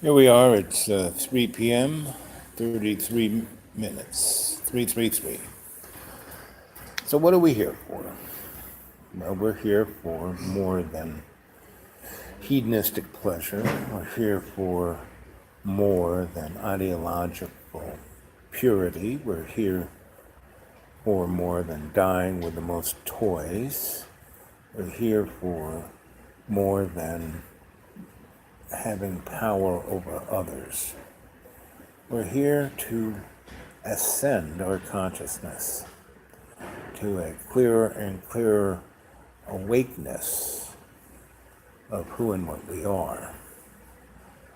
Here we are, it's 3 p.m., 33 minutes, 333. So what are we here for? Well, we're here for more than hedonistic pleasure. We're here for more than ideological purity. We're here for more than dying with the most toys. We're here for more than having power over others. We're here to ascend our consciousness to a clearer and clearer awakeness of who and what we are.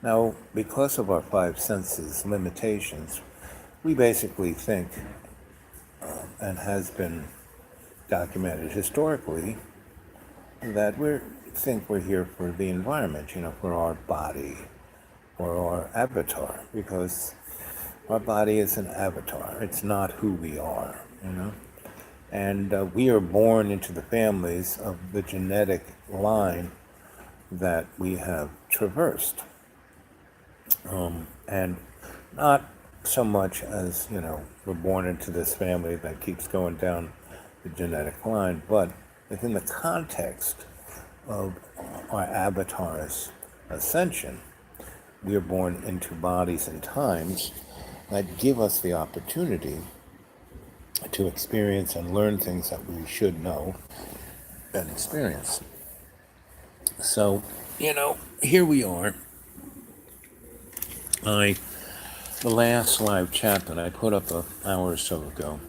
Now, because of our five senses limitations, we basically think, and has been documented historically, that we're here for the environment, for our body, or our avatar, because our body is an avatar. It's not who we are. And we are born into the families of the genetic line that we have traversed. And not so much as, we're born into this family that keeps going down the genetic line, but within the context of our avatar's ascension, we are born into bodies and times that give us the opportunity to experience and learn things that we should know and experience. So, here we are. The last live chat that I put up an hour or so ago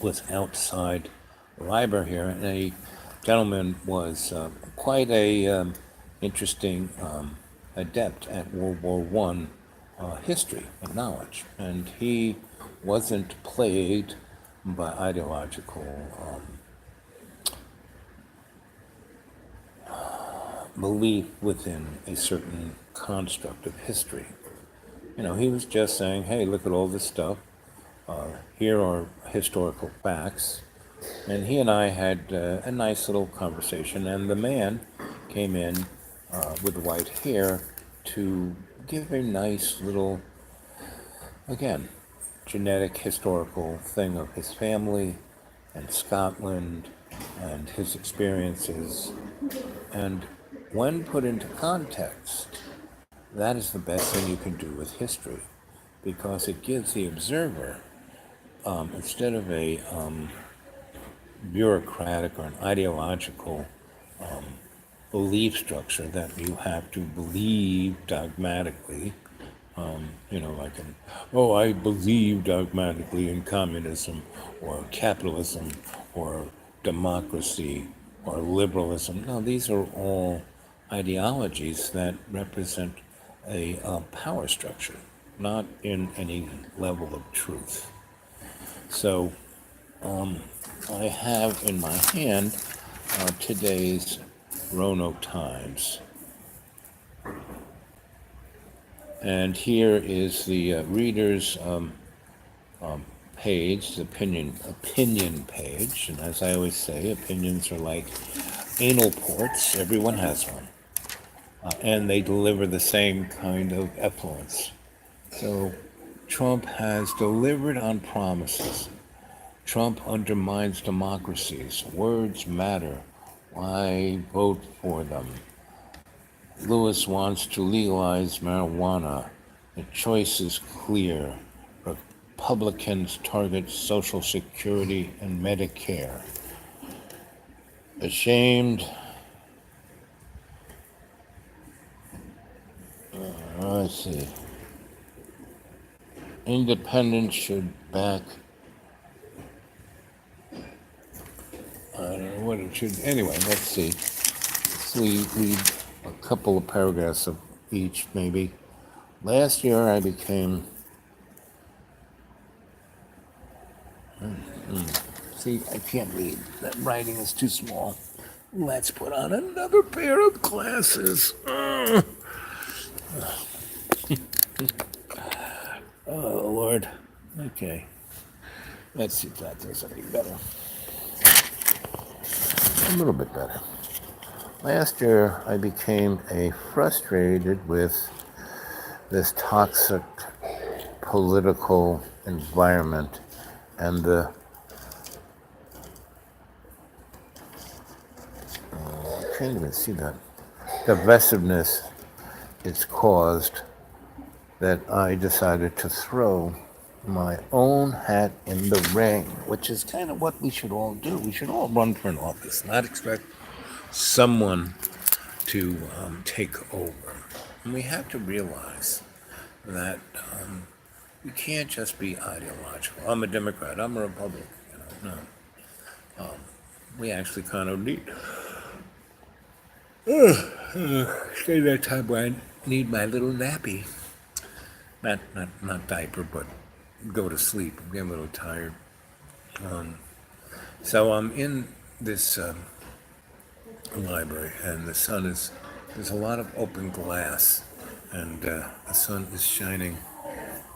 was outside the library here, and a gentleman was quite a interesting adept at World War One history and knowledge, and he wasn't plagued by ideological belief within a certain construct of history. He was just saying, hey, look at all this stuff. Here are historical facts. And he and I had a nice little conversation, and the man came in with the white hair to give a nice little, again, genetic historical thing of his family and Scotland and his experiences. And when put into context, that is the best thing you can do with history, because it gives the observer, instead of a bureaucratic or an ideological belief structure that you have to believe dogmatically, I believe dogmatically in communism or capitalism or democracy or liberalism. No, these are all ideologies that represent a power structure, not in any level of truth. So I have in my hand today's Roanoke Times. And here is the reader's page, the opinion page. And as I always say, opinions are like anal ports. Everyone has one. And they deliver the same kind of effluence. So Trump has delivered on promises. Trump undermines democracies. Words matter. Why vote for them? Lewis wants to legalize marijuana. The choice is clear. Republicans target Social Security and Medicare. Ashamed. Let's see. Independents should back. I don't know what it should. Anyway, let's see. Let's read a couple of paragraphs of each, maybe. Last year I became. See, I can't read. That writing is too small. Let's put on another pair of glasses. Oh, Lord. Okay. Let's see if that does any better. A little bit better. Last year, I became frustrated with this toxic political environment and the I can't even see that divisiveness it's caused that I decided to throw my own hat in the ring, which is kind of what we should all do. We should all run for an office, not expect someone to take over. And we have to realize that we can't just be ideological. I'm a Democrat, I'm a Republican. No. We actually kind of need stay that time where I need my little nappy. Not diaper, but go to sleep. I'm getting a little tired. So I'm in this library, and there's a lot of open glass, and the sun is shining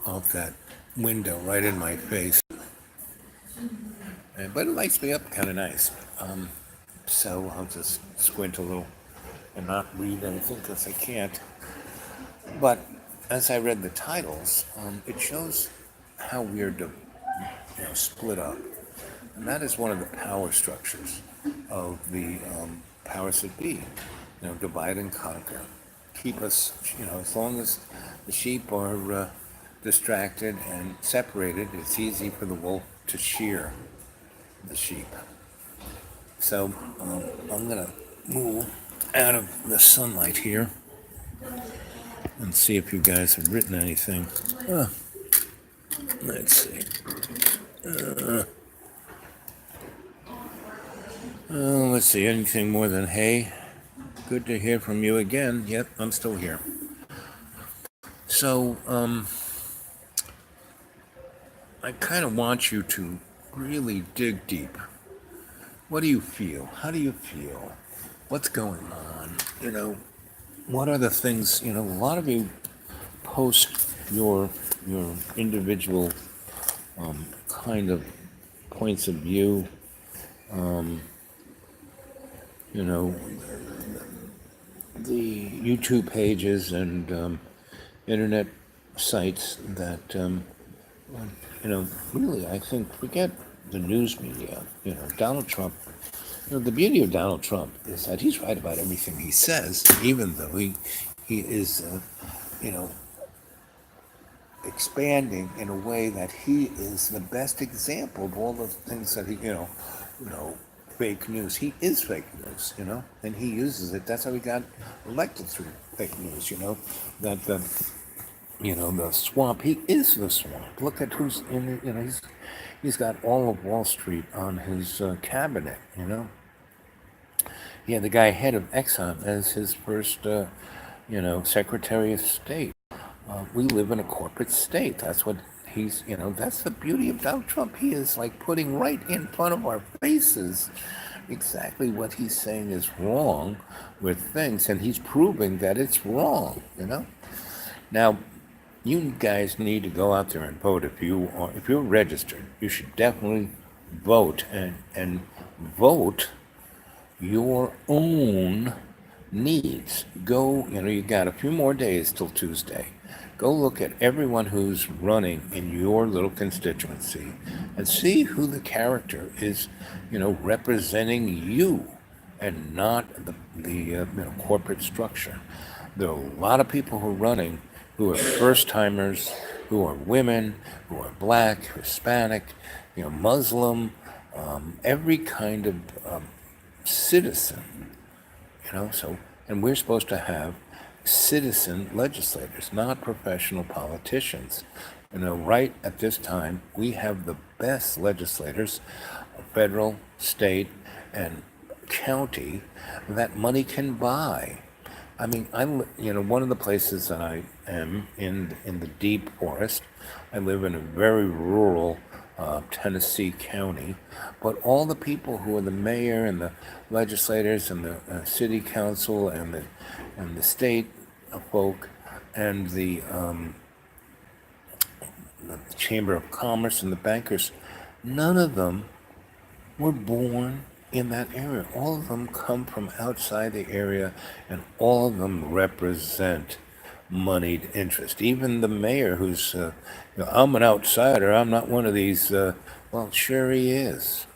off that window right in my face. But it lights me up kind of nice. So I'll just squint a little and not read anything because I can't. But as I read the titles, it shows how we're split up. And that is one of the power structures of the powers that be. Divide and conquer. Keep us, as long as the sheep are distracted and separated, it's easy for the wolf to shear the sheep. So I'm going to move out of the sunlight here and see if you guys have written anything. Let's see. Let's see, anything more than hey? Good to hear from you again. Yep, I'm still here. So, I kind of want you to really dig deep. What do you feel? How do you feel? What's going on? What are the things, a lot of you post your individual kind of points of view, the YouTube pages and internet sites that, really, I think, forget the news media. Donald Trump, the beauty of Donald Trump is that he's right about everything he says, even though he is, expanding in a way that he is the best example of all the things that he, fake news. He is fake news, and he uses it. That's how he got elected, through fake news, that the swamp. He is the swamp. Look at who's in it. He's got all of Wall Street on his cabinet. He had the guy head of Exxon as his first, Secretary of State. We live in a corporate state. That's what he's, that's the beauty of Donald Trump. He is like putting right in front of our faces exactly what he's saying is wrong with things, and he's proving that it's wrong, Now, you guys need to go out there and vote. If you're registered, you should definitely vote and vote your own needs. Go, you got a few more days till Tuesday. Go look at everyone who's running in your little constituency and see who the character is, representing you and not the corporate structure. There are a lot of people who are running who are first-timers, who are women, who are black, Hispanic, Muslim, every kind of citizen, and we're supposed to have citizen legislators, not professional politicians. Right at this time, we have the best legislators, federal, state, and county, that money can buy. I mean, one of the places that I am in the deep forest. I live in a very rural Tennessee county, but all the people who are the mayor and the legislators and the city council and the state folk and the Chamber of Commerce and the bankers, none of them were born in that area. All of them come from outside the area, and all of them represent moneyed interest. Even the mayor, who's, I'm an outsider. I'm not one of these. Well, sure he is.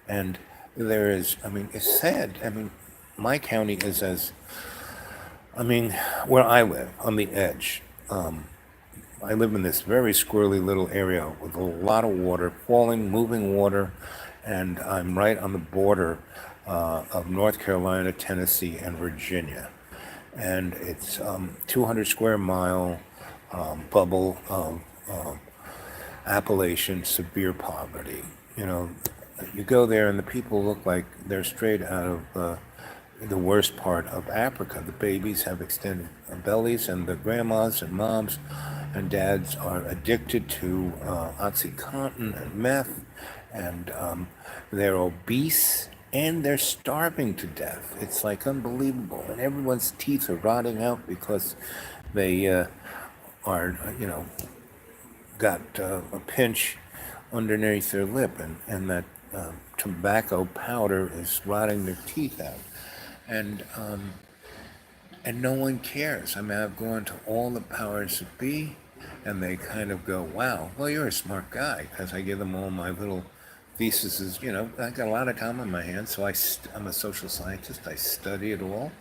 And there is. I mean, it's sad. I mean, my county is as. I mean, where I live on the edge. I live in this very squirrely little area with a lot of water, falling, moving water, and I'm right on the border of North Carolina, Tennessee, and Virginia. And it's 200 square mile bubble of Appalachian severe poverty. You know, you go there and the people look like they're straight out of the worst part of Africa. The babies have extended bellies, and the grandmas and moms and dads are addicted to OxyContin and meth, and they're obese and they're starving to death. It's like unbelievable, and everyone's teeth are rotting out because they are, got a pinch underneath their lip, and that tobacco powder is rotting their teeth out. And and no one cares. I mean, I've gone to all the powers that be, and they kind of go, "Wow, well, you're a smart guy," as I give them all my little theses. I got a lot of time on my hands, so I'm a social scientist. I study it all.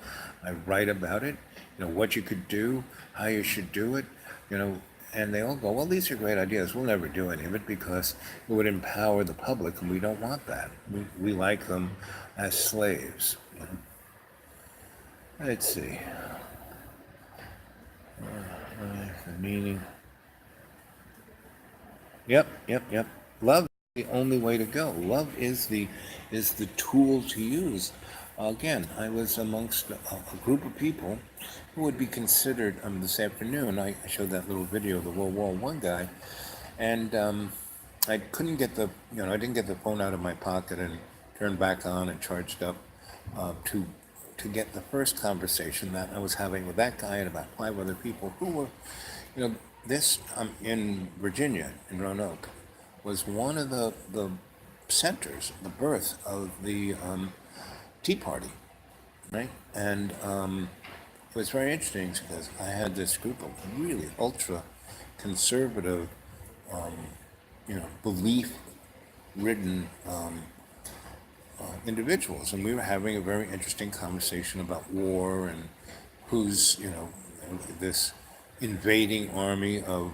I write about it. What you could do, how you should do it. And they all go, "Well, these are great ideas. We'll never do any of it because it would empower the public, and we don't want that. We like them as slaves." Let's see. The meaning. Yep. Love is the only way to go. Love is the tool to use. Again, I was amongst a group of people who would be considered. This afternoon, I showed that little video of the World War One guy, and I couldn't get I didn't get the phone out of my pocket and turned back on and charged up to get the first conversation that I was having with that guy and about 5 other people who were, this in Virginia, in Roanoke, was one of the centers, the birth of the Tea Party, right? And it was very interesting because I had this group of really ultra conservative, belief-ridden individuals, and we were having a very interesting conversation about war and who's, this invading army of,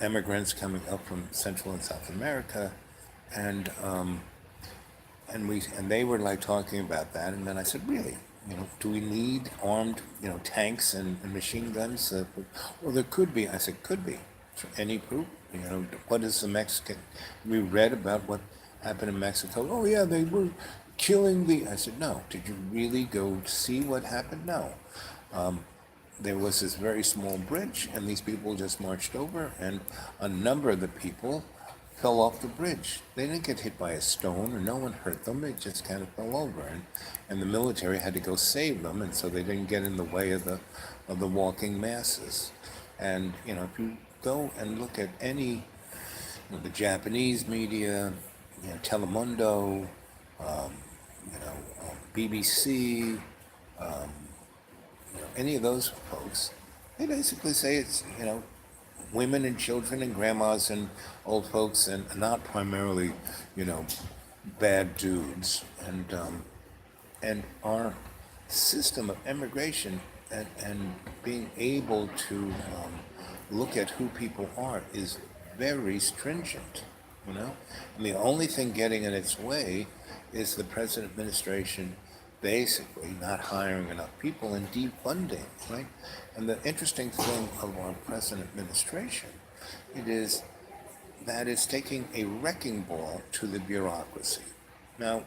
immigrants coming up from Central and South America, and and they were like talking about that, and then I said, really, do we need armed, tanks and machine guns? Well, there could be. I said, could be. For any proof? What is the Mexican? We read about what happened in Mexico. Oh yeah, they were killing the. I said, no. Did you really go see what happened? No. There was this very small bridge, and these people just marched over, and a number of the people fell off the bridge. They didn't get hit by a stone, or no one hurt them. They just kind of fell over, and the military had to go save them, and so they didn't get in the way of the walking masses. And if you go and look at any the Japanese media, Telemundo, BBC, any of those folks, they basically say it's women and children and grandmas and old folks, and not primarily bad dudes. And our system of immigration and being able to look at who people are is very stringent. And the only thing getting in its way is the present administration basically not hiring enough people and defunding, right? And the interesting thing of our present administration, it is that it's taking a wrecking ball to the bureaucracy. Now,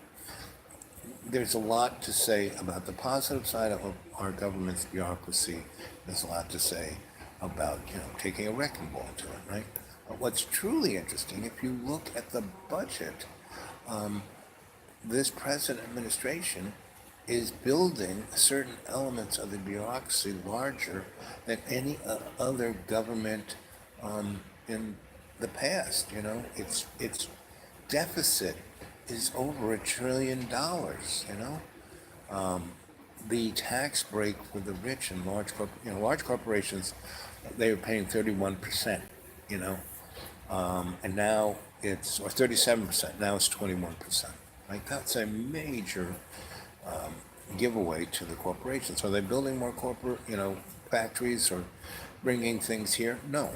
there's a lot to say about the positive side of our government's bureaucracy. There's a lot to say about taking a wrecking ball to it, right? But what's truly interesting, if you look at the budget, this present administration is building certain elements of the bureaucracy larger than any other government in the past. Its deficit is over $1 trillion. the tax break for the rich and large corporations, they were paying 31%, you know, and now it's, or 37%, now it's 21%. Right? That's a major giveaway to the corporations. Are they building more corporate, factories or bringing things here? No.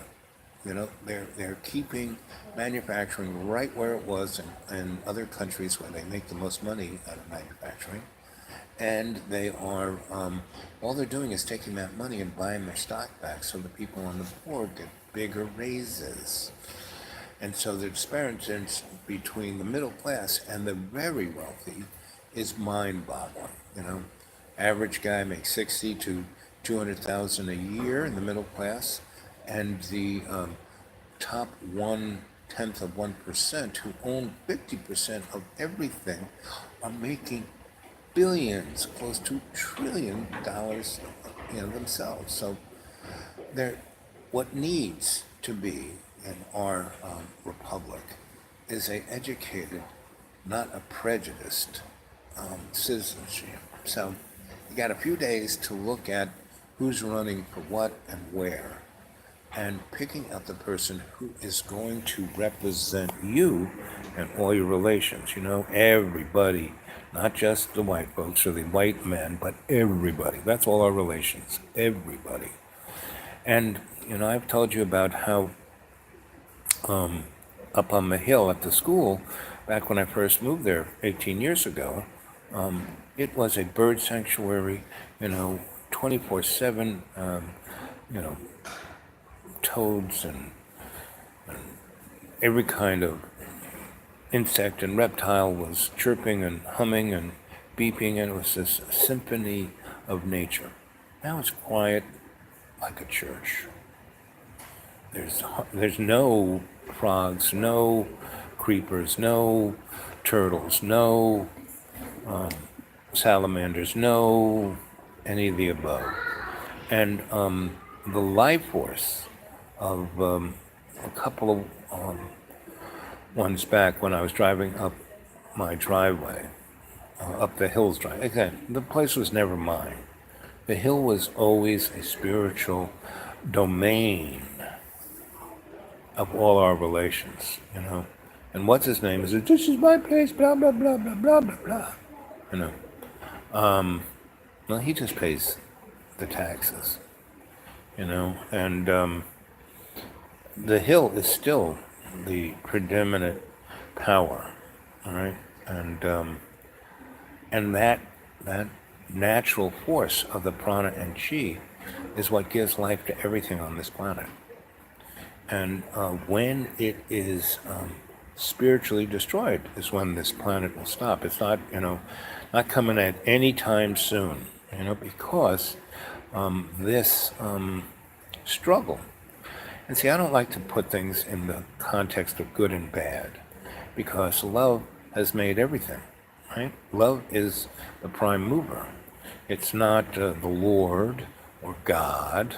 They're keeping manufacturing right where it was in other countries where they make the most money out of manufacturing. And they are, all they're doing is taking that money and buying their stock back so the people on the board get bigger raises. And so the disparity between the middle class and the very wealthy is mind-boggling. Average guy makes 60 to 200,000 a year in the middle class, and the top 1/10 of 1% who own 50% of everything are making billions, close to $1 trillion, themselves. So what needs to be in our republic is a educated, not a prejudiced citizenship. So you got a few days to look at who's running for what and where, and picking out the person who is going to represent you and all your relations. Everybody, not just the white folks or the white men, but everybody. That's all our relations, everybody. And, I've told you about how up on the hill at the school, back when I first moved there 18 years ago, it was a bird sanctuary, 24/7, toads and every kind of insect and reptile was chirping and humming and beeping, and it was this symphony of nature. Now it's quiet like a church. There's no frogs, no creepers, no turtles, no salamanders, no any of the above. And the life force of a couple of ones back when I was driving up my driveway, up the Hills Drive. Again, the place was never mine. The hill was always a spiritual domain of all our relations, And what's his name? Is it, this is my place, blah, blah, blah, blah, blah, blah, blah. Well, he just pays the taxes, and the hill is still the predominant power, all right? And that natural force of the prana and chi is what gives life to everything on this planet. And when it is spiritually destroyed is when this planet will stop. It's not, not coming at any time soon, because this struggle. And see, I don't like to put things in the context of good and bad, because love has made everything, right? Love is the prime mover. It's not the Lord or God,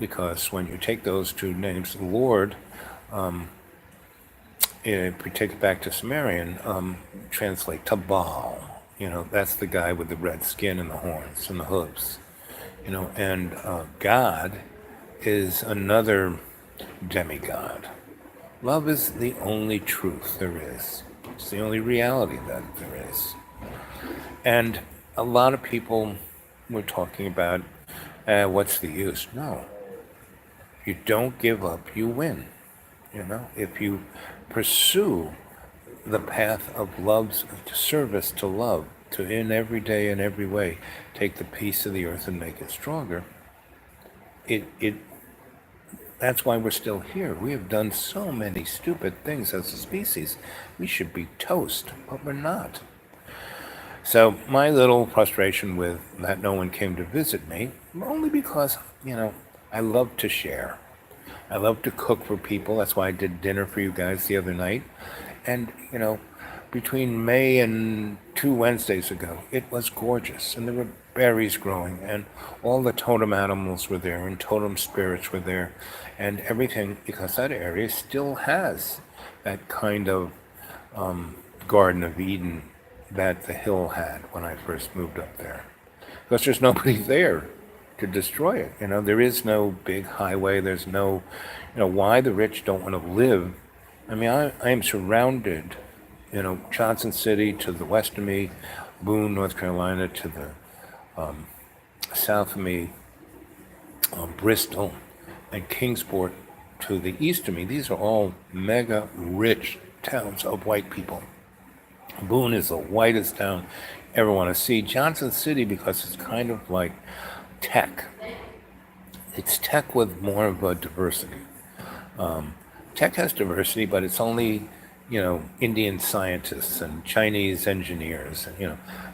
because when you take those two names, the Lord, if we take it back to Sumerian, translate to Baal. That's the guy with the red skin and the horns and the hooves. And God is another demigod. Love is the only truth there is. It's the only reality that there is. And a lot of people were talking about, what's the use? No. You don't give up, you win. If you pursue the path of love's service to love, to in every day and every way, take the peace of the earth and make it stronger, that's why we're still here. We have done so many stupid things as a species. We should be toast, but we're not. So my little frustration with that no one came to visit me, only because, I love to share. I love to cook for people. That's why I did dinner for you guys the other night. And, between May and 2 Wednesdays ago, it was gorgeous. And there were berries growing, and all the totem animals were there, and totem spirits were there, and everything, because that area still has that kind of Garden of Eden that the hill had when I first moved up there. because there's nobody there to destroy it. There is no big highway. There's no, why the rich don't want to live. I mean, I am surrounded, Johnson City to the west of me, Boone, North Carolina to the south of me, Bristol, and Kingsport to the east of me. These are all mega rich towns of white people. Boone is the whitest town you ever want to see. Johnson City, because it's kind of like tech. It's tech with more of a diversity. Tech has diversity, but it's only, Indian scientists and Chinese engineers,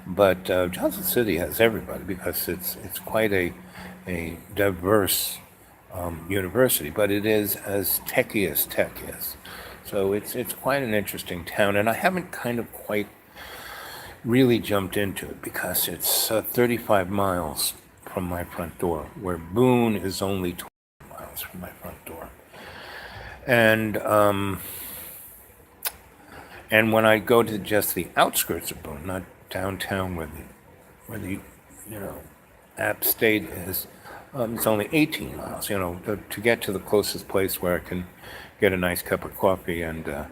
But Johnson City has everybody because it's quite a diverse university, but it is as techy as tech is. So it's quite an interesting town, and I haven't kind of quite really jumped into it because it's 35 miles from my front door, where Boone is only 20 miles from my front door. And when I go to just the outskirts of Boone, not downtown where the App State is, it's only 18 miles. To get to the closest place where I can get a nice cup of coffee and a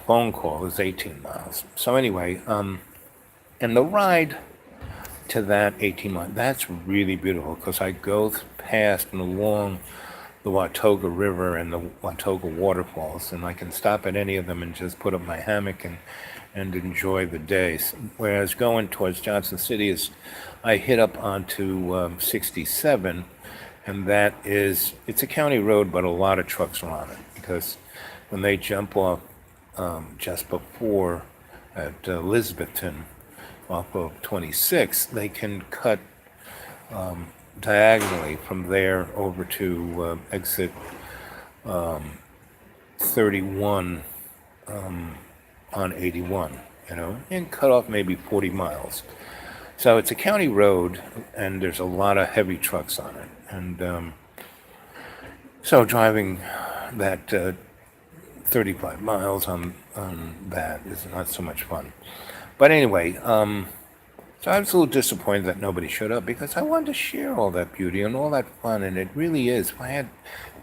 phone call is 18 miles. So anyway, and the ride to that 18 miles, that's really beautiful because I go past and along the Watauga River and the Watauga waterfalls, and I can stop at any of them and just put up my hammock and enjoy the day. Whereas going towards Johnson City I hit up onto 67, and it's a county road, but a lot of trucks are on it because when they jump off just before at Elizabethton off of 26, they can cut diagonally from there over to exit 31 on 81, and cut off maybe 40 miles. So it's a county road, and there's a lot of heavy trucks on it. And so driving that 35 miles on that is not so much fun. But anyway, so I was a little disappointed that nobody showed up because I wanted to share all that beauty and all that fun, and it really is. If I had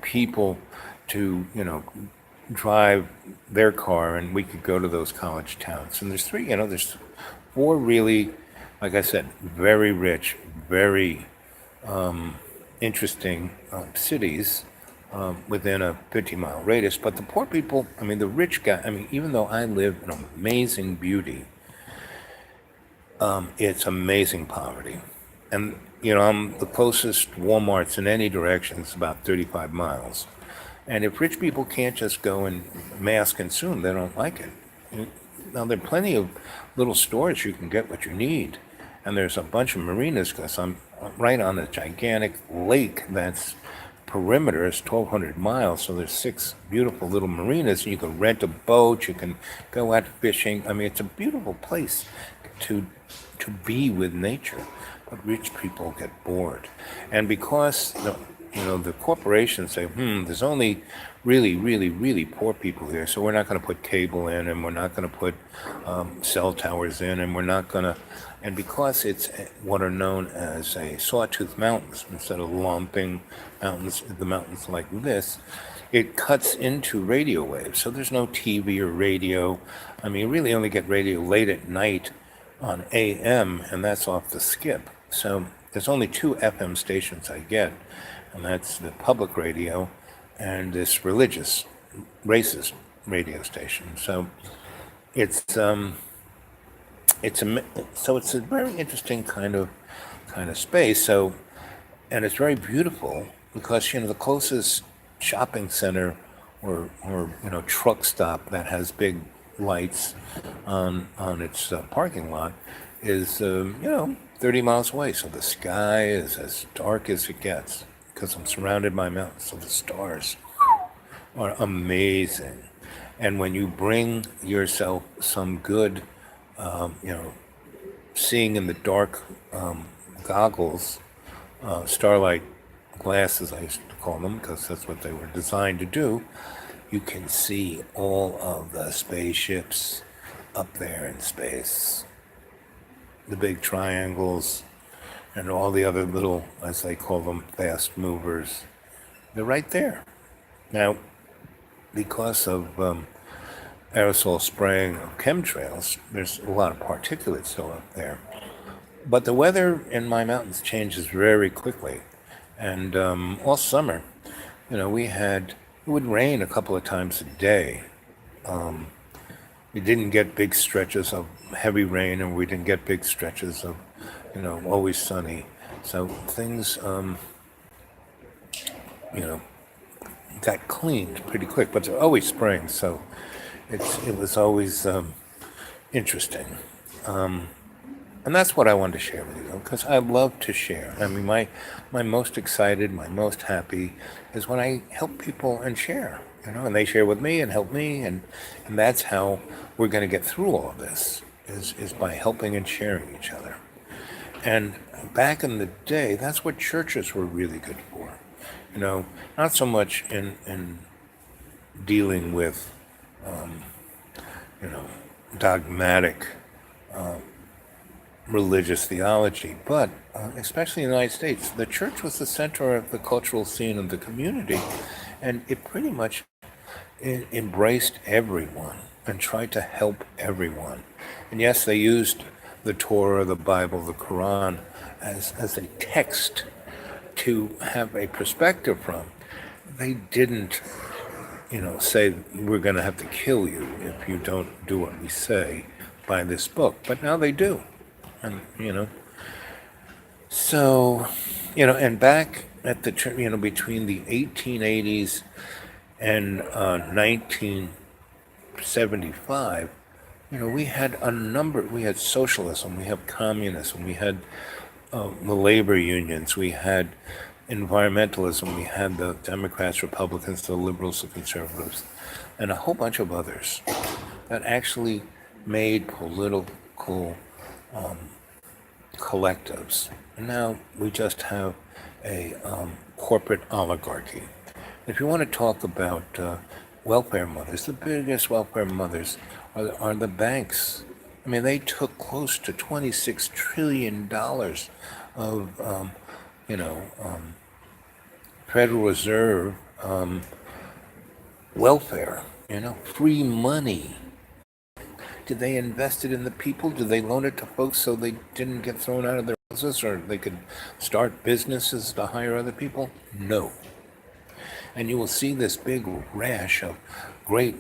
people to, drive their car and we could go to those college towns. And there's 4 really, like I said, very rich, very interesting cities within a 50-mile radius. But the poor people, the rich guy, even though I live in amazing beauty, it's amazing poverty. And, I'm the closest Walmart's in any direction is about 35 miles. And if rich people can't just go and mass consume, they don't like it. Now, there are plenty of little stores you can get what you need. And there's a bunch of marinas because I'm right on a gigantic lake that's perimeter is 1,200 miles. So there's 6 beautiful little marinas. You can rent a boat. You can go out fishing. It's a beautiful place to be with nature. But rich people get bored. And because the corporations say, there's only really, really, really poor people here, so we're not going to put cable in, and we're not going to put cell towers in, and we're not going to, and because it's what are known as a sawtooth mountains, instead of lumping mountains, the mountains like this, it cuts into radio waves, so there's no TV or radio. You really only get radio late at night on AM, and that's off the skip. So there's only 2 FM stations I get, and that's the public radio and this racist radio station. So it's a very interesting kind of space. So, and it's very beautiful because the closest shopping center or truck stop that has big lights on its parking lot is 30 miles away. So the sky is as dark as it gets because I'm surrounded by mountains. So the stars are amazing. And when you bring yourself some good, seeing in the dark goggles, starlight glasses, I used to call them, because that's what they were designed to do, you can see all of the spaceships up there in space. The big triangles, and all the other little, as they call them, fast movers, they're right there. Now, because of aerosol spraying of chemtrails, there's a lot of particulates still up there. But the weather in my mountains changes very quickly. And all summer, it would rain a couple of times a day. We didn't get big stretches of heavy rain, and we didn't get big stretches of, always sunny. So things, got cleaned pretty quick, but they're always spraying, so it was always interesting. And that's what I wanted to share with you, because I love to share. I mean, my most excited, my most happy is when I help people and share, and they share with me and help me, and that's how we're going to get through all of this, is by helping and sharing each other. And back in the day, that's what churches were really good for. Not so much in dealing with, dogmatic religious theology, but especially in the United States, the church was the center of the cultural scene of the community, and it pretty much embraced everyone and tried to help everyone. And yes, they used the Torah, the Bible, the Quran as a text to have a perspective from. They didn't, say we're going to have to kill you if you don't do what we say by this book. But now they do. And, so, and back at the, between the 1880s and 1975, we had we had socialism, we had communism, we had the labor unions, we had environmentalism, we had the Democrats, Republicans, the liberals, the conservatives, and a whole bunch of others that actually made political collectives. And now we just have a corporate oligarchy. If you want to talk about welfare mothers, the biggest welfare mothers are the banks. I mean, they took close to $26 trillion of, Federal Reserve welfare, free money. Did they invest it in the people? Did they loan it to folks so they didn't get thrown out of their houses, or they could start businesses to hire other people? No. And you will see this big rash of great,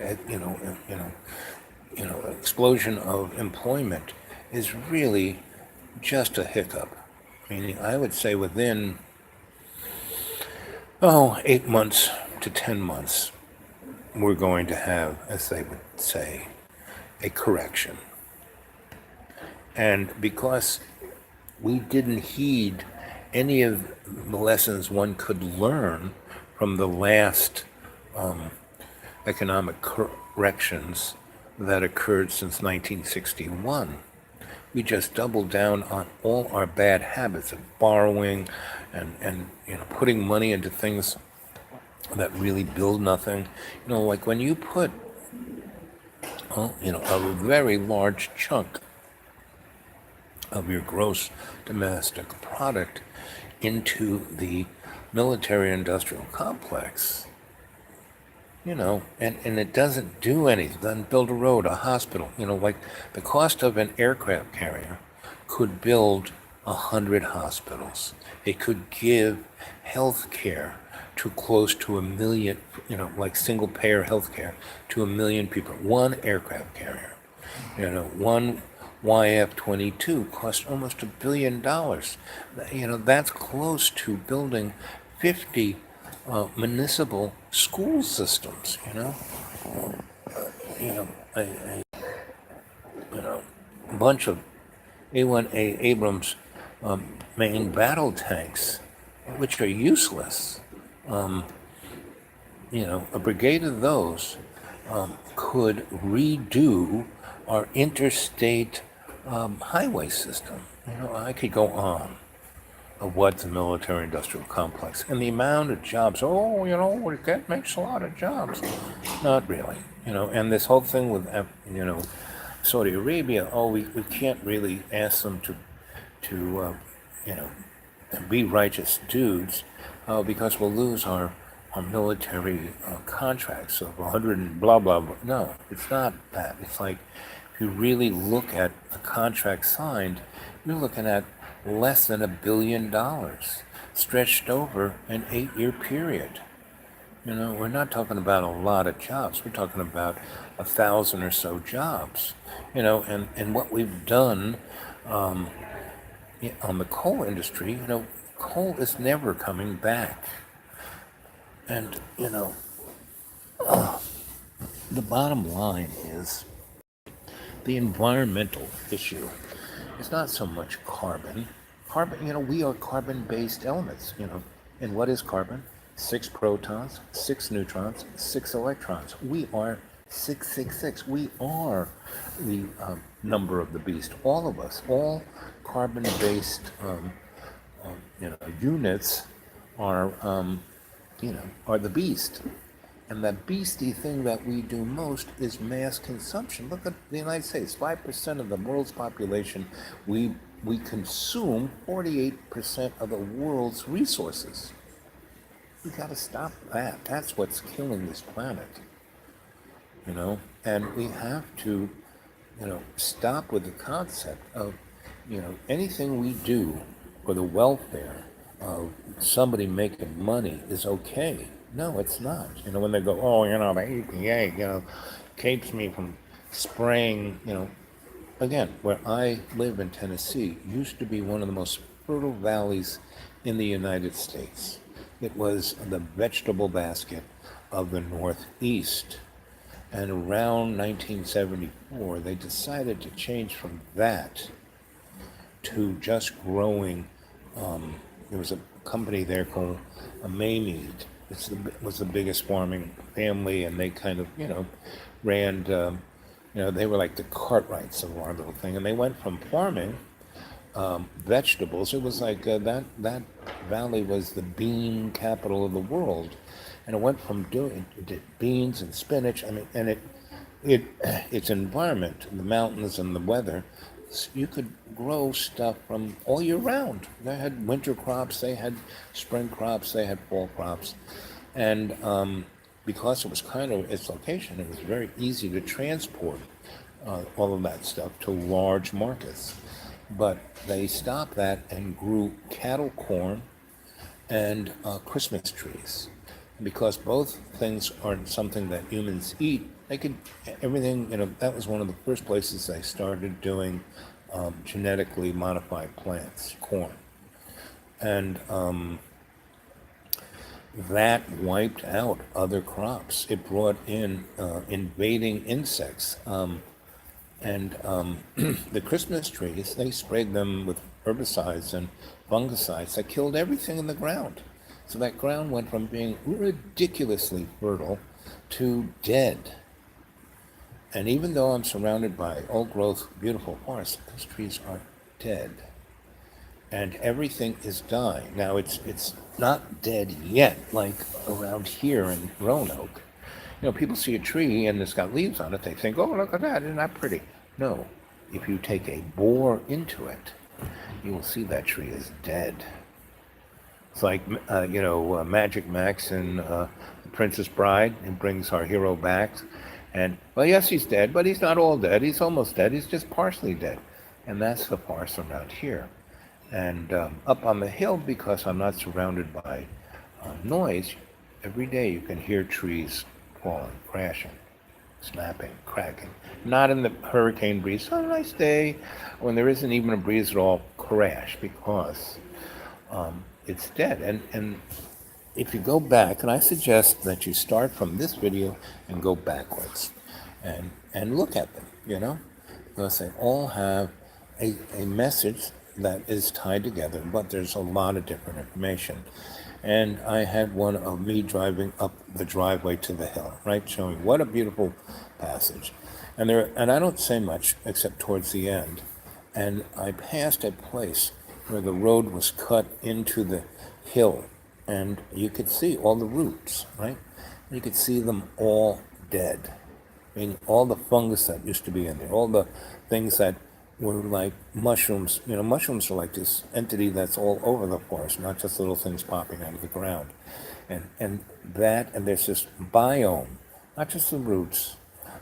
explosion of employment is really just a hiccup. Meaning, I would say within 8 months to 10 months, we're going to have, as they would say, a correction. And because we didn't heed any of the lessons one could learn from the last economic corrections that occurred since 1961, we just doubled down on all our bad habits of borrowing and putting money into things that really build nothing. Like when you put a very large chunk of your gross domestic product into the military-industrial complex, and it doesn't do anything, doesn't build a road, a hospital, like the cost of an aircraft carrier could build 100 hospitals. It could give health care to close to 1 million, like single-payer health care to 1 million people. One aircraft carrier, one YF-22 cost almost $1 billion. That's close to building 50 municipal school systems. A bunch of A1A Abrams main battle tanks, which are useless. A brigade of those could redo our interstate highway system. I could go on of what the military-industrial complex and the amount of jobs. That makes a lot of jobs. Not really. And this whole thing with, Saudi Arabia. We can't really ask them to be righteous dudes, because we'll lose our military contracts of 100 and blah, blah, blah. No, it's not that. It's like, if you really look at a contract signed, you're looking at less than $1 billion stretched over an 8-year period. We're not talking about a lot of jobs. We're talking about 1,000 or so jobs. And what we've done on the coal industry, coal is never coming back. And, the bottom line is the environmental issue. It's not so much carbon. Carbon, we are carbon-based elements, And what is carbon? 6 protons, 6 neutrons, 6 electrons. We are 666. We are the number of the beast. All of us, all carbon-based, units are, are the beast. And that beastie thing that we do most is mass consumption. Look at the United States, 5% of the world's population. We consume 48% of the world's resources. We got to stop that. That's what's killing this planet. And we have to, stop with the concept of, anything we do for the welfare of somebody making money is okay. No, it's not. When they go, the EPA, keeps me from spraying, again, where I live in Tennessee used to be one of the most fertile valleys in the United States. It was the vegetable basket of the Northeast. And around 1974, they decided to change from that to just growing. There was a company there called Maymead. It was the biggest farming family, and they kind of, ran, they were like the Cartwrights of our little thing. And they went from farming vegetables. It was like that valley was the bean capital of the world. And it went from doing beans and spinach. And its environment, the mountains and the weather, you could grow stuff from all year round. They had winter crops, they had spring crops, they had fall crops. And because it was kind of its location, it was very easy to transport all of that stuff to large markets. But they stopped that and grew cattle corn and Christmas trees. Because both things aren't something that humans eat, everything, that was one of the first places they started doing genetically modified plants, corn. And that wiped out other crops. It brought in invading insects. The Christmas trees, they sprayed them with herbicides and fungicides that killed everything in the ground. So that ground went from being ridiculously fertile to dead. And even though I'm surrounded by old-growth, beautiful forests, those trees are dead. And everything is dying. Now, it's not dead yet, like around here in Roanoke. People see a tree and it's got leaves on it, they think, oh, look at that, isn't that pretty? No, if you take a bore into it, you will see that tree is dead. It's like, Magic Max in The Princess Bride, and brings our hero back. And, well, yes, he's dead, but he's not all dead. He's almost dead. He's just partially dead. And that's the farce around here. And up on the hill, because I'm not surrounded by noise, every day you can hear trees falling, crashing, snapping, cracking. Not in the hurricane breeze. Oh, nice day. When there isn't even a breeze at all, crash, because it's dead. And if you go back, and I suggest that you start from this video and go backwards and look at them, because they all have a message that is tied together, but there's a lot of different information. And I had one of me driving up the driveway to the hill, right, showing what a beautiful passage. And I don't say much except towards the end. And I passed a place where the road was cut into the hill, and you could see all the roots, right? You could see them all dead. I mean, all the fungus that used to be in there, all the things that were like mushrooms. Mushrooms are like this entity that's all over the forest, not just little things popping out of the ground. And there's this biome, not just the roots,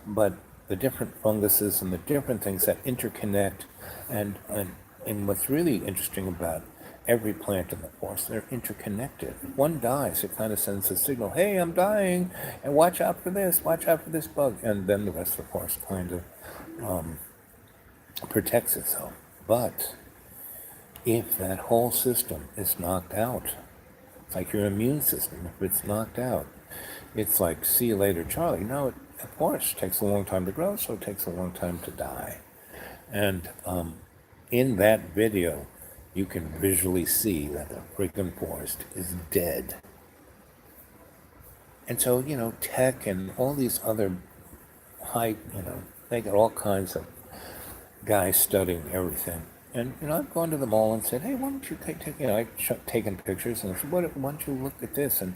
but the different funguses and the different things that interconnect. And what's really interesting about every plant in the forest, they're interconnected. If one dies, it kind of sends a signal, hey, I'm dying, and watch out for this bug. And then the rest of the forest kind of protects itself. But if that whole system is knocked out, it's like your immune system. If it's knocked out, it's like, see you later, Charlie. No, it, of course, takes a long time to grow, so it takes a long time to die. And in that video, you can visually see that the freaking forest is dead. And so, tech and all these other they got all kinds of guys studying everything. And, I've gone to the mall and said, hey, why don't you I've taken pictures and I said, why don't you look at this? And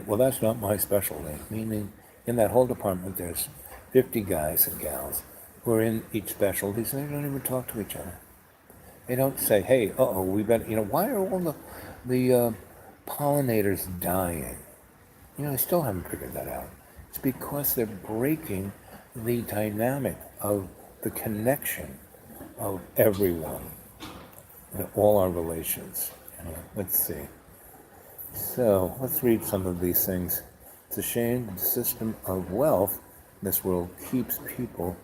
well, that's not my specialty. Meaning, in that whole department, there's 50 guys and gals who are in each specialty, and they don't even talk to each other. They don't say, hey, we better, why are all the pollinators dying? I still haven't figured that out. It's because they're breaking the dynamic of the connection of everyone, all our relations. Let's see. So let's read some of these things. It's a shame the system of wealth in this world keeps people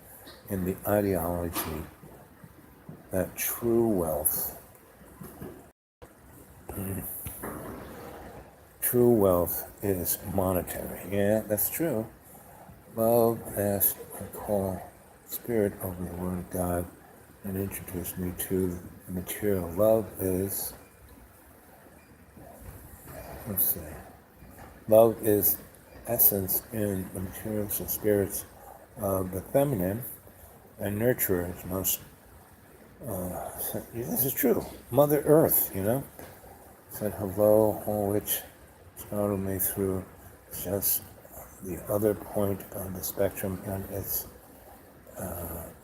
in the ideology that true wealth is monetary. Yeah, that's true. Love, as I call spirit over the word of God, and introduce me to the material. Love is, love is essence in the materials and spirits of the feminine, and nurture is most, this is true, Mother Earth, said hello, all which startled me through just the other point of the spectrum, and it's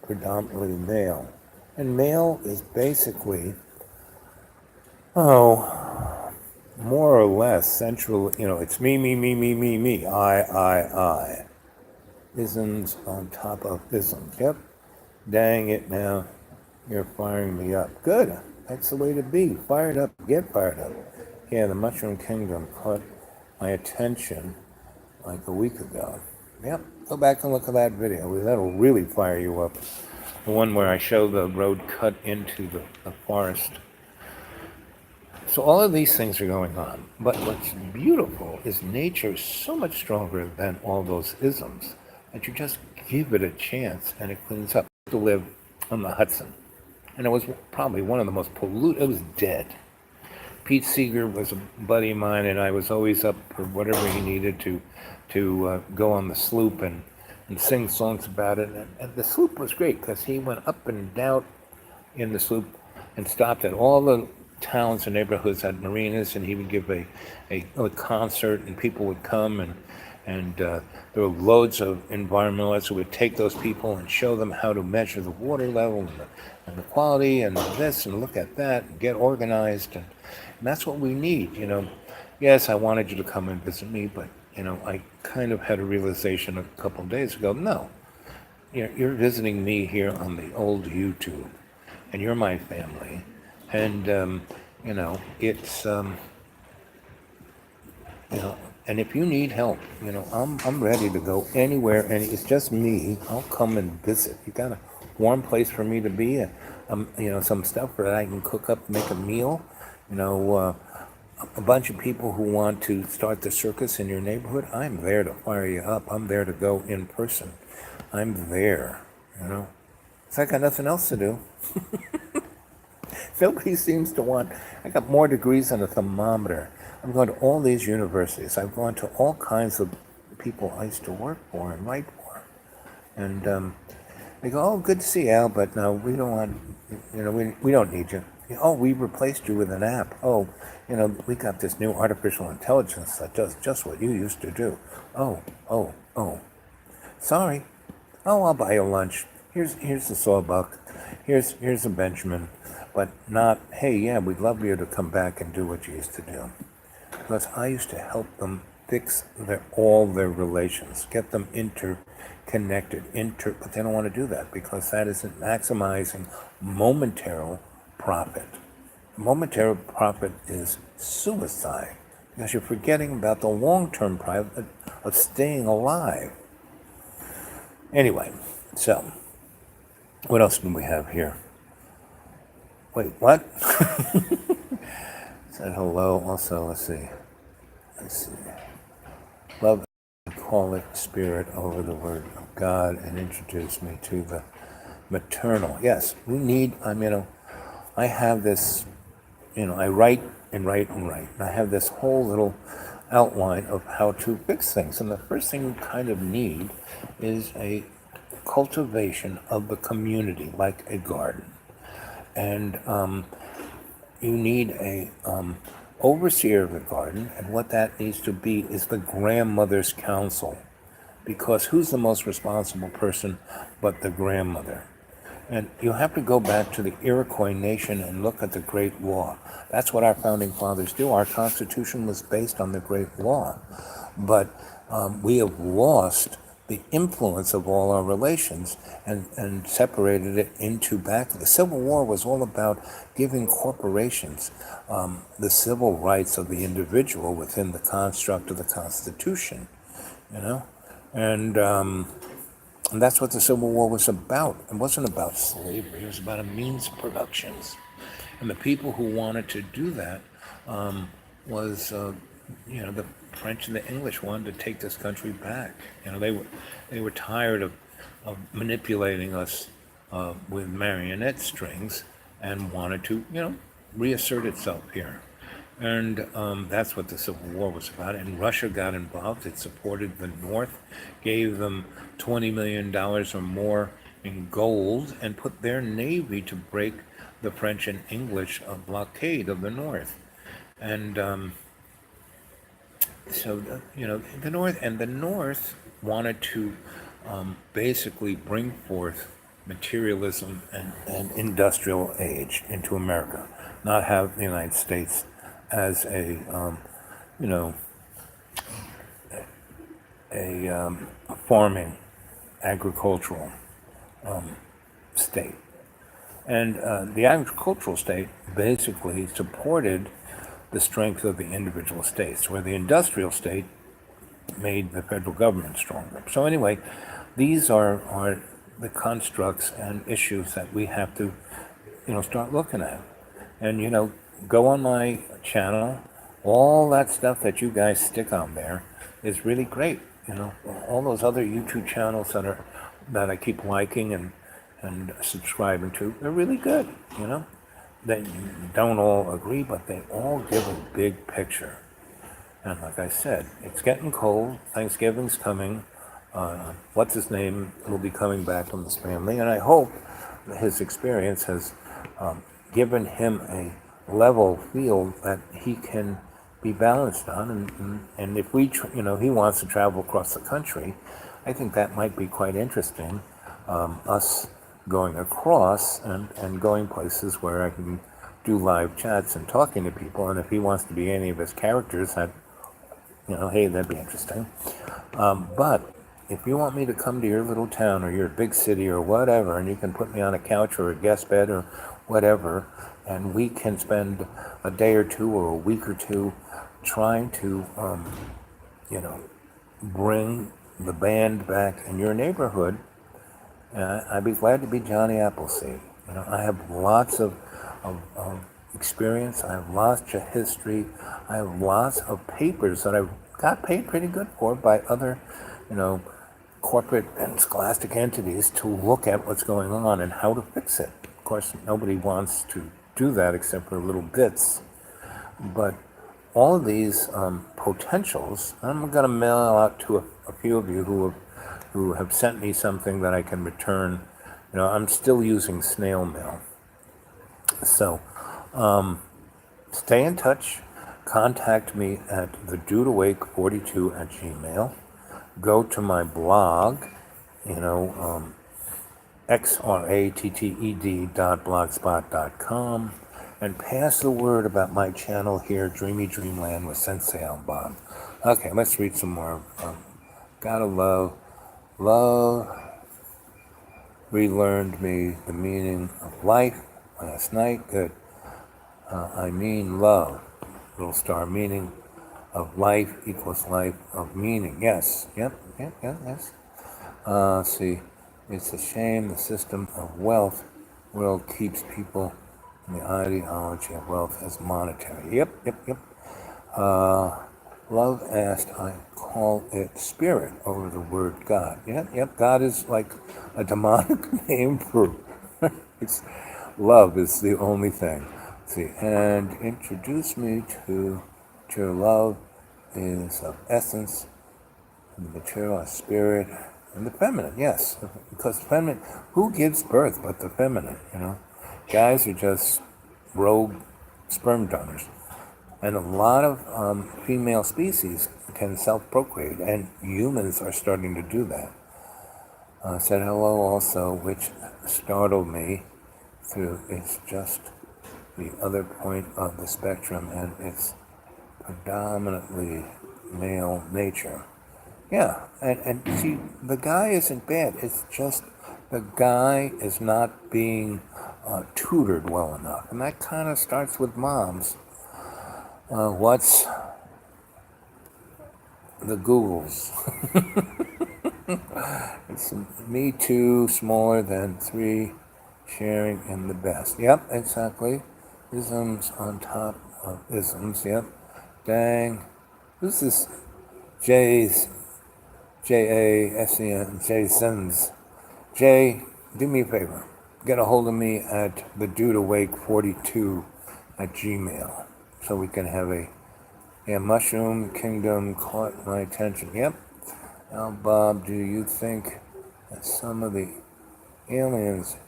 predominantly male. And male is basically, more or less central, it's me, I. Isms on top of isms. Yep. Dang it now. You're firing me up. Good. That's the way to be. Fired up. Get fired up. Yeah, the Mushroom Kingdom caught my attention like a week ago. Yep. Go back and look at that video. That'll really fire you up. The one where I show the road cut into the forest. So all of these things are going on. But what's beautiful is nature is so much stronger than all those isms that you just give it a chance and it cleans up. To live on the Hudson. And it was probably one of the most polluted, it was dead. Pete Seeger was a buddy of mine, and I was always up for whatever he needed to go on the sloop and sing songs about it. And the sloop was great because he went up and down in the sloop and stopped at all the towns and neighborhoods at marinas, and he would give a concert, and people would come, and there were loads of environmentalists who would take those people and show them how to measure the water level and the quality and this and look at that and get organized. And that's what we need, Yes, I wanted you to come and visit me, but, I kind of had a realization a couple of days ago, no. You're visiting me here on the old YouTube, and you're my family. And, it's, and if you need help, I'm ready to go anywhere, and it's just me. I'll come and visit. You got a warm place for me to be, some stuff that I can cook up, make a meal, a bunch of people who want to start the circus in your neighborhood. I'm there to fire you up. I'm there to go in person. I'm there, It's like I got nothing else to do. Nobody seems to want. I got more degrees than a thermometer. I'm going to all these universities. I've gone to all kinds of people I used to work for and write for. And they go, oh, good to see you, Al, but no, we don't want, we don't need you. Oh, we replaced you with an app. Oh, we got this new artificial intelligence that does just what you used to do. Oh. Sorry. Oh, I'll buy you lunch. here's the Sawbuck, here's a Benjamin, but not, hey, yeah, we'd love you to come back and do what you used to do. Because I used to help them fix all their relations, get them interconnected, but they don't want to do that because that isn't maximizing momentary profit. Momentary profit is suicide because you're forgetting about the long-term profit of staying alive. Anyway, so what else do we have here? Wait, what? Said hello. Also, let's see. Love, call it spirit over the word of God and introduce me to the maternal. Yes, we need, I have this, I write and write and write. And I have this whole little outline of how to fix things. And the first thing you kind of need is a cultivation of the community, like a garden. And you need a overseer of the garden, and what that needs to be is the grandmother's council, because who's the most responsible person but the grandmother? And you have to go back to the Iroquois nation and look at the Great Law. That's what our founding fathers do. Our Constitution was based on the Great Law, but we have lost the influence of all our relations and separated it into back. The Civil War was all about giving corporations the civil rights of the individual within the construct of the Constitution, and that's what the Civil War was about. It wasn't about slavery. It was about a means of productions. And the people who wanted to do that was, the French and the English wanted to take this country back. They were tired of manipulating us with marionette strings and wanted to, reassert itself here. And that's what the Civil War was about. And Russia got involved. It supported the North, gave them $20 million or more in gold, and put their navy to break the French and English blockade of the North. And the North wanted to basically bring forth materialism and industrial age into America, not have the United States as a farming, agricultural state. And the agricultural state basically supported the strength of the individual states, where the industrial state made the federal government stronger. So anyway, these are the constructs and issues that we have to, start looking at. And, go on my channel. All that stuff that you guys stick on there is really great. All those other YouTube channels that I keep liking and subscribing to, they're really good, They don't all agree, but they all give a big picture. And like I said, it's getting cold. Thanksgiving's coming. What's his name will be coming back from this family, and I hope his experience has given him a level field that he can be balanced on. And if he wants to travel across the country, I think that might be quite interesting. Us going across and going places where I can do live chats and talking to people. And if he wants to be any of his characters, hey, that'd be interesting. But if you want me to come to your little town or your big city or whatever, and you can put me on a couch or a guest bed or whatever, and we can spend a day or two or a week or two trying to, bring the band back in your neighborhood, I'd be glad to be Johnny Appleseed. I have lots of experience. I have lots of history. I have lots of papers that I've got paid pretty good for by other, corporate and scholastic entities to look at what's going on and how to fix it. Of course, nobody wants to do that except for little bits. But all of these potentials, I'm going to mail out to a few of you who have sent me something that I can return. I'm still using snail mail. So stay in touch. Contact me at thedudewake42@gmail. Go to my blog, xratted.blogspot.com, and pass the word about my channel here, Dreamy Dreamland with Sensei Al Bob. Okay, let's read some more. Gotta love relearned me the meaning of life last night. Good. I mean love. Little star meaning of life equals life of meaning. Yes. Yep. Yes. See, it's a shame the system of wealth world keeps people in the ideology of wealth as monetary. Yep. Love asked, I call it spirit over the word God. Yep. God is like a demonic name for it's love is the only thing. See, and introduce me to your love is of essence, and the material is spirit, and the feminine, yes. Because feminine, who gives birth but the feminine, Guys are just rogue sperm donors. And a lot of female species can self-procreate, and humans are starting to do that. Said hello also, which startled me through it's just the other point of the spectrum, and it's predominantly male nature. Yeah, and see, the guy isn't bad. It's just the guy is not being tutored well enough. And that kind of starts with moms. What's the Googles? It's me too, smaller than 3, sharing in the best. Yep, exactly. Isms on top of isms, yep. Dang. Who's this Jasens, Jasons? Jay, do me a favor. Get a hold of me at thedudewake42 at Gmail so we can have Mushroom Kingdom caught my attention. Yep. Now, Bob, do you think that some of the aliens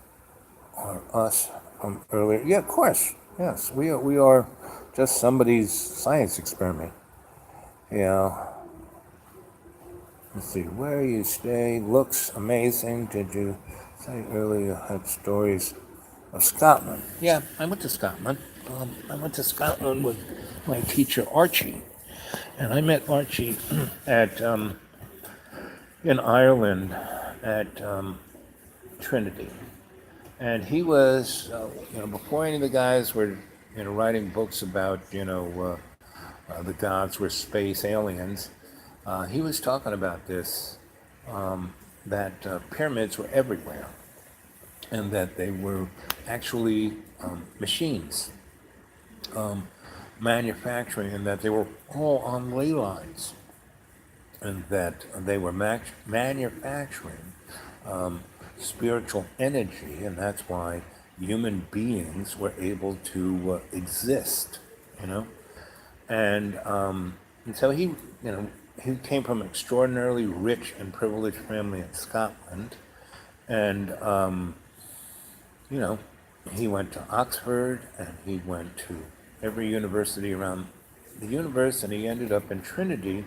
are us from earlier? Yeah, of course. Yes, we are just somebody's science experiment. Let's see, where you stay looks amazing. Did you say earlier you had stories of Scotland? Yeah, I went to Scotland. I went to Scotland with my teacher Archie, and I met Archie at in Ireland at Trinity, and he was before any of the guys were writing books about the gods were space aliens. He was talking about this, that pyramids were everywhere, and that they were actually machines manufacturing, and that they were all on ley lines, and that they were manufacturing spiritual energy, and that's why human beings were able to exist, and so he came from an extraordinarily rich and privileged family in Scotland, and he went to Oxford, and he went to every university around the universe, and he ended up in Trinity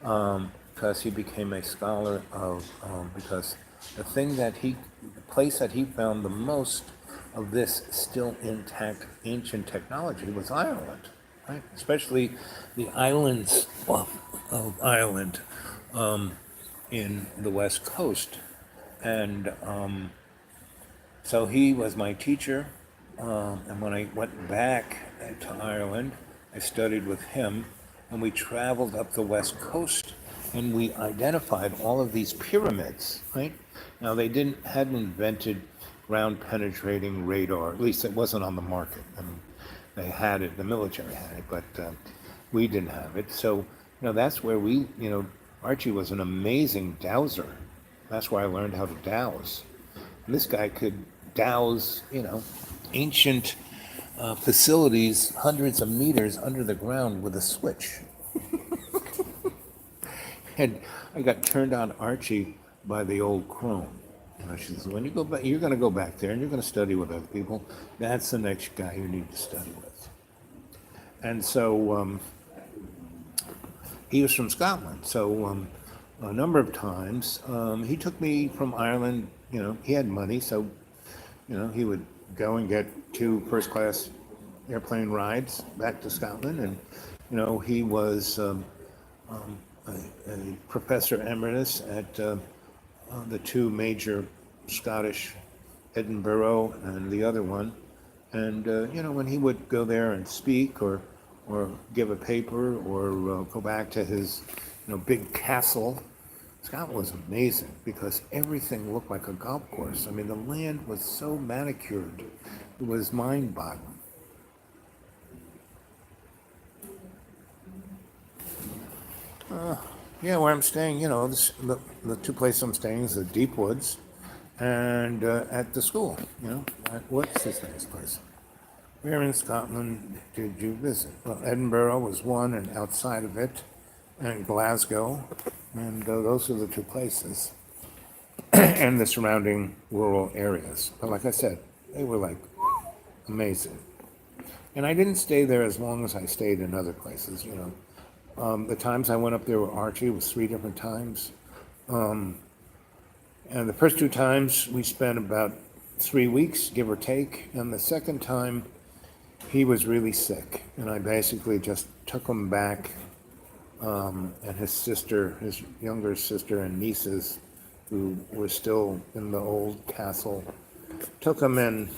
because he became a scholar of because the place that he found the most of this still intact ancient technology was Ireland, right? Especially the islands of Ireland in the West Coast. And so he was my teacher. And when I went back to Ireland, I studied with him, and we traveled up the West Coast, and we identified all of these pyramids, right? Now, they hadn't invented ground penetrating radar, at least it wasn't on the market. I mean, they had it, the military had it, but we didn't have it. So, that's where Archie was an amazing dowser. That's where I learned how to dowse. And this guy could dowse, ancient facilities hundreds of meters under the ground with a switch. And I got turned on Archie by the old crone. She says, when you go back, you're going to go back there and you're going to study with other people. That's the next guy you need to study with. And so he was from Scotland. So a number of times he took me from Ireland, he had money, so he would go and get 2 first-class airplane rides back to Scotland, and he was a professor emeritus at the 2 major Scottish, Edinburgh and the other one. And when he would go there and speak or give a paper or go back to his big castle, Scotland was amazing because everything looked like a golf course. I mean, the land was so manicured, it was mind-boggling. Yeah, where I'm staying, the 2 places I'm staying is the Deep Woods and at the school, what's this next place? Where in Scotland did you visit? Well, Edinburgh was one, and outside of it, and Glasgow, and those are the 2 places, and the surrounding rural areas. But like I said, they were like amazing. And I didn't stay there as long as I stayed in other places, The times I went up there with Archie was 3 different times. And the first 2 times we spent about 3 weeks, give or take. And the second time he was really sick. And I basically just took him back. And his sister, his younger sister and nieces, who were still in the old castle, took him and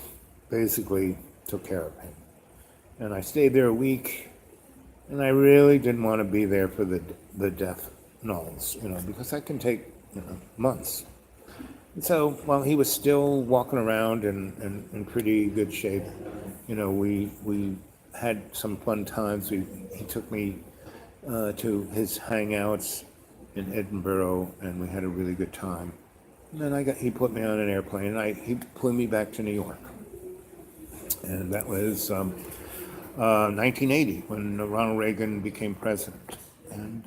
basically took care of him. And I stayed there a week. And I really didn't want to be there for the death knolls, because that can take, months. And so while he was still walking around in pretty good shape, we had some fun times. He took me to his hangouts in Edinburgh, and we had a really good time. And then he put me on an airplane, and he flew me back to New York. And that was 1980, when Ronald Reagan became president. And,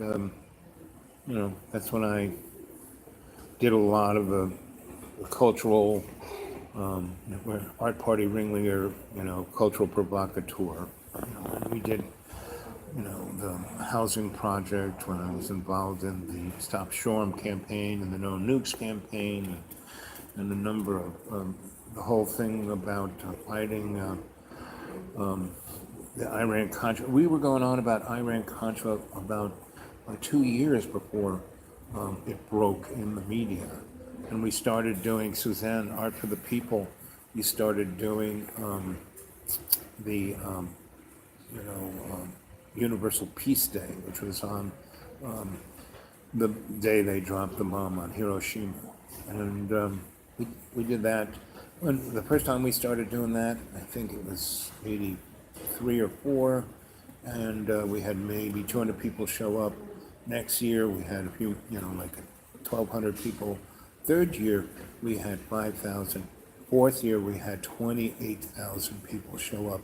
that's when I did a lot of the cultural, art party ringleader, cultural provocateur. And we did, the housing project when I was involved in the Stop Shoreham campaign and the No Nukes campaign, and a number of, the whole thing about fighting the Iran-Contra. We were going on about Iran-Contra about 2 years before it broke in the media. And we started doing, Suzanne, Art for the People, we started doing the, Universal Peace Day, which was on the day they dropped the bomb on Hiroshima. And we did that. When the first time we started doing that, I think it was 83 or 4, and we had maybe 200 people show up. Next year we had a few, like 1,200 people. Third year we had 5,000. Fourth year we had 28,000 people show up,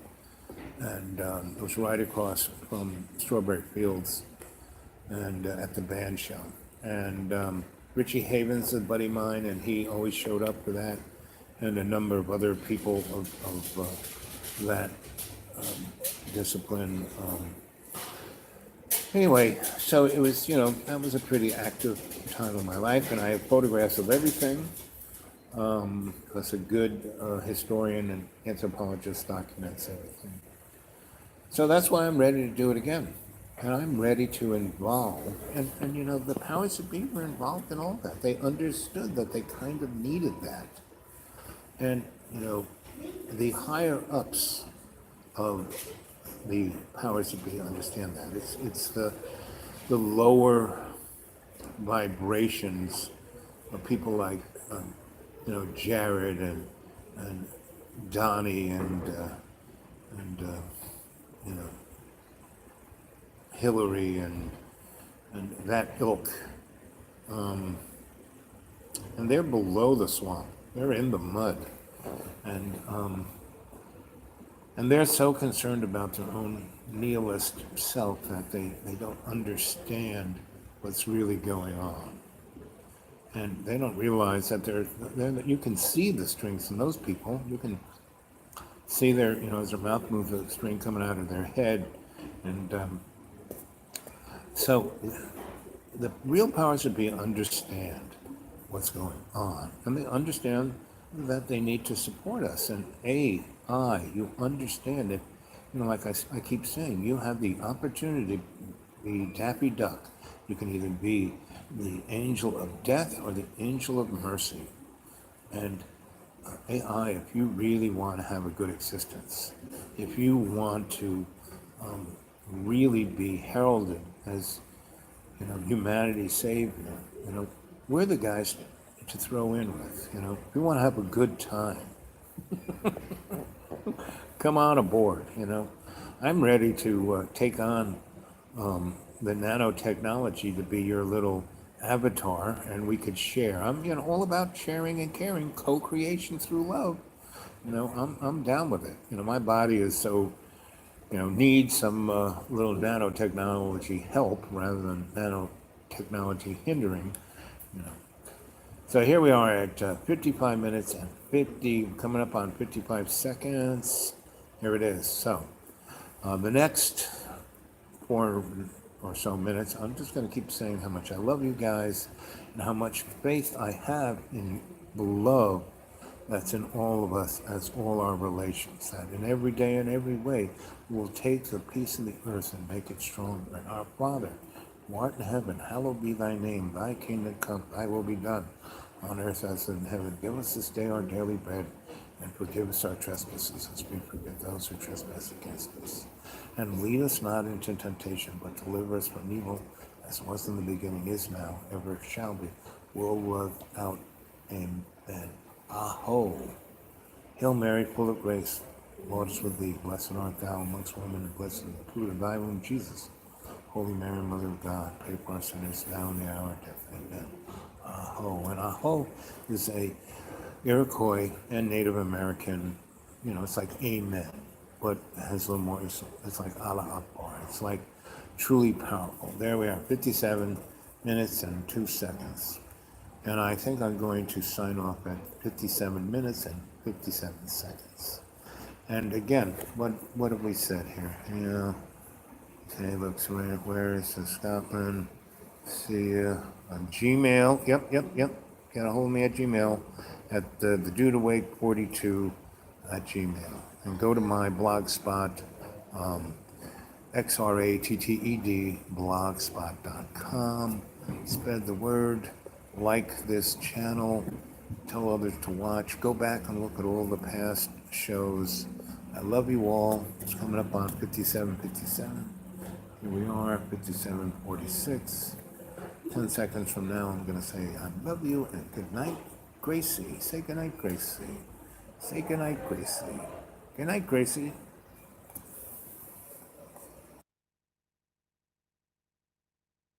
and it was right across from Strawberry Fields and at the band show. And Richie Havens, a buddy of mine, and he always showed up for that, and a number of other people of that discipline. Anyway, so it was, that was a pretty active time of my life, and I have photographs of everything, because a good historian and anthropologist documents everything. So that's why I'm ready to do it again. And I'm ready to involve, and the powers that be were involved in all that. They understood that they kind of needed that. And, the higher ups of the powers that be understand that. It's the lower vibrations of people like, Jared and Donnie and Hillary and that ilk. And they're below the swamp. They're in the mud. And they're so concerned about their own nihilist self that they don't understand what's really going on. And they don't realize that you can see the strings in those people. You can see as their mouth moves, a string coming out of their head. And so the real powers that be understand what's going on, and they understand that they need to support us. And AI, you understand it. Like I keep saying, you have the opportunity to be Daffy Duck. You can either be the angel of death or the angel of mercy. And AI, if you really want to have a good existence, if you want to really be heralded as humanity's savior, we're the guys to throw in with. If you want to have a good time, come on aboard. I'm ready to take on the nanotechnology to be your little avatar, and we could share. I'm all about sharing and caring, co-creation through love. I'm down with it. My body is so needs some little nanotechnology help rather than nanotechnology hindering. You know. So here we are at 55 minutes and coming up on 55 seconds. Here it is. So the next 4 or so minutes, I'm just going to keep saying how much I love you guys and how much faith I have in the love that's in all of us as all our relations. That in every day and every way, we'll take the peace of the earth and make it stronger. And our Father, who art in heaven, hallowed be thy name. Thy kingdom come, thy will be done on earth as in heaven. Give us this day our daily bread, and forgive us our trespasses as we forgive those who trespass against us. And lead us not into temptation, but deliver us from evil, as was in the beginning, is now, ever shall be, world without end. Aho. Hail Mary, full of grace, the Lord is with thee. Blessed art thou amongst women, and blessed is the fruit of thy womb, Jesus. Holy Mary, Mother of God, pray for us sinners now and the hour of death. Amen. Aho. And Aho is a Iroquois and Native American, it's like amen, but it has a little more, it's like Allah Akbar. It's like truly powerful. There we are, 57 minutes and 2 seconds. And I think I'm going to sign off at 57 minutes and 57 seconds. And again, what have we said here? Okay, looks right. Where is the Scotland? See you on Gmail. Yep. Get a hold of me at Gmail at the Dude Awake 42 at Gmail. And go to my blog spot, XRATTED blogspot.com. Spread the word. Like this channel, tell others to watch, go back and look at all the past shows. I love you all. It's coming up on 57:57. Here we are, 57:46. 10 seconds from now, I'm going to say, I love you and good night, Gracie. Say good night, Gracie. Say good night, Gracie. Good night, Gracie.